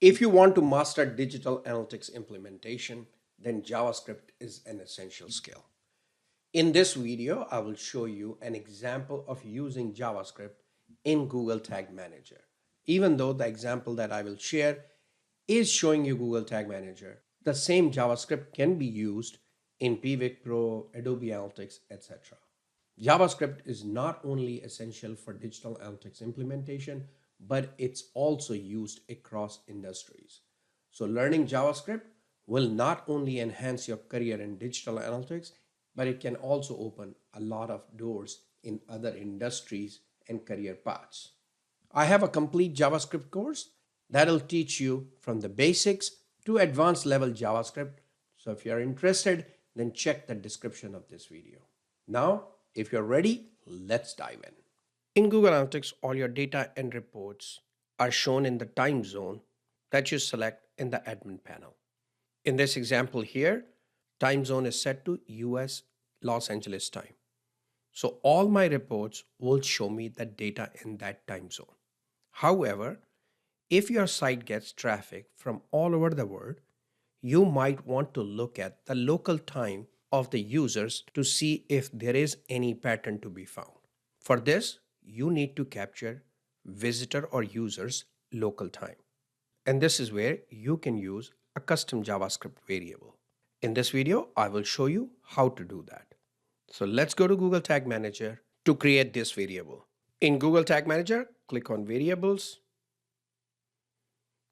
If you want to master digital analytics implementation, then JavaScript is an essential skill. In this video, I will show you an example of using JavaScript in Google Tag Manager. Even though the example that I will share is showing you Google Tag Manager, the same JavaScript can be used in Pivot Pro, Adobe Analytics, etc. JavaScript is not only essential for digital analytics implementation, but it's also used across industries. So learning JavaScript will not only enhance your career in digital analytics, but it can also open a lot of doors in other industries and career paths. I have a complete JavaScript course that'll teach you from the basics to advanced level JavaScript. So if you're interested, then check the description of this video. Now, if you're ready, let's dive in. In Google Analytics, all your data and reports are shown in the time zone that you select in the admin panel. In this example here, time zone is set to US Los Angeles time. So all my reports will show me the data in that time zone. However, if your site gets traffic from all over the world, you might want to look at the local time of the users to see if there is any pattern to be found. For this, you need to capture visitor or user's local time. And this is where you can use a custom JavaScript variable. In this video, I will show you how to do that. So let's go to Google Tag Manager to create this variable. In Google Tag Manager, click on Variables,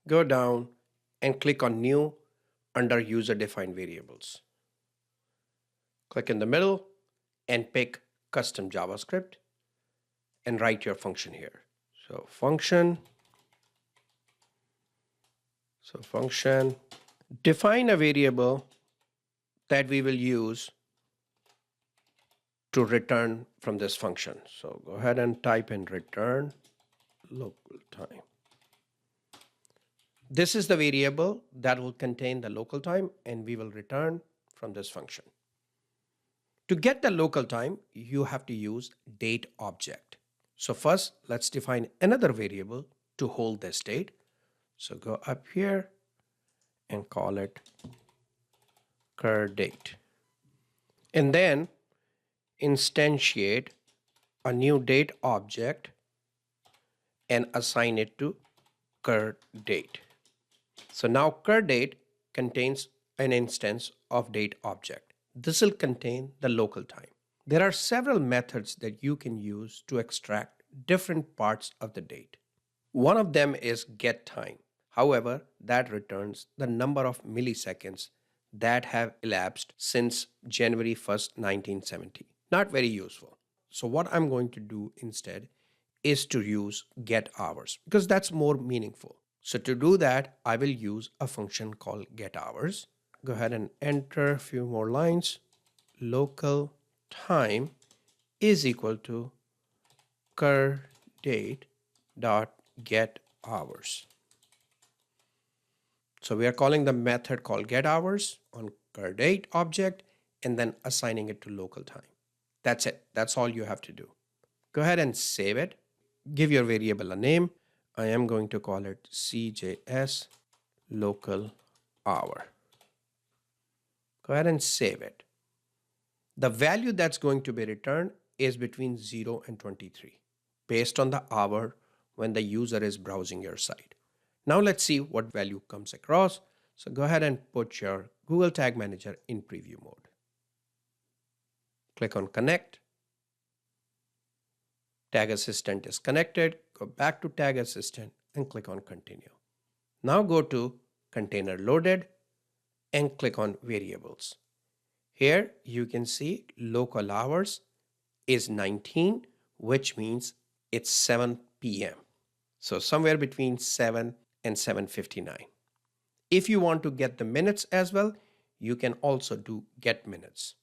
go down and click on New under User Defined Variables. Click in the middle and pick Custom JavaScript and write your function here. So function, define a variable that we will use to return from this function. So go ahead and type in return local time. This is the variable that will contain the local time and we will return from this function. To get the local time, you have to use date object. So first, let's define another variable to hold this date. So go up here and call it curDate. And then instantiate a new date object and assign it to curDate. So now curDate contains an instance of date object. This will contain the local time. There are several methods that you can use to extract different parts of the date. One of them is getTime. However, that returns the number of milliseconds that have elapsed since January 1st, 1970. Not very useful. So what I'm going to do instead is to use getHours because that's more meaningful. So to do that, I will use a function called getHours. Go ahead and enter a few more lines. Local time is equal to curDate.getHours. So we are calling the method called getHours on curDate object and then assigning it to local time. That's it. That's all you have to do. Go ahead and save it. Give your variable a name. I am going to call it CJS local hour. Go ahead and save it. The value that's going to be returned is between 0 and 23 based on the hour when the user is browsing your site. Now let's see what value comes across. So go ahead and put your Google Tag Manager in preview mode. Click on Connect. Tag Assistant is connected. Go back to Tag Assistant and click on Continue. Now go to Container Loaded and click on Variables. Here you can see local hours is 19, which means it's 7 p.m. So somewhere between 7 and 7:59. If you want to get the minutes as well, you can also do get minutes.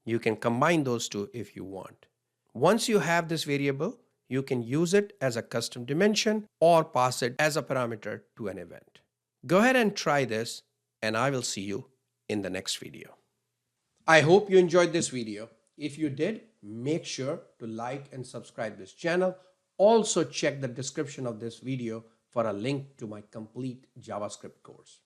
You can combine those two if you want. Once you have this variable, you can use it as a custom dimension or pass it as a parameter to an event. Go ahead and try this, and I will see you in the next video. I hope you enjoyed this video. If you did, make sure to like and subscribe this channel. Also check the description of this video for a link to my complete JavaScript course.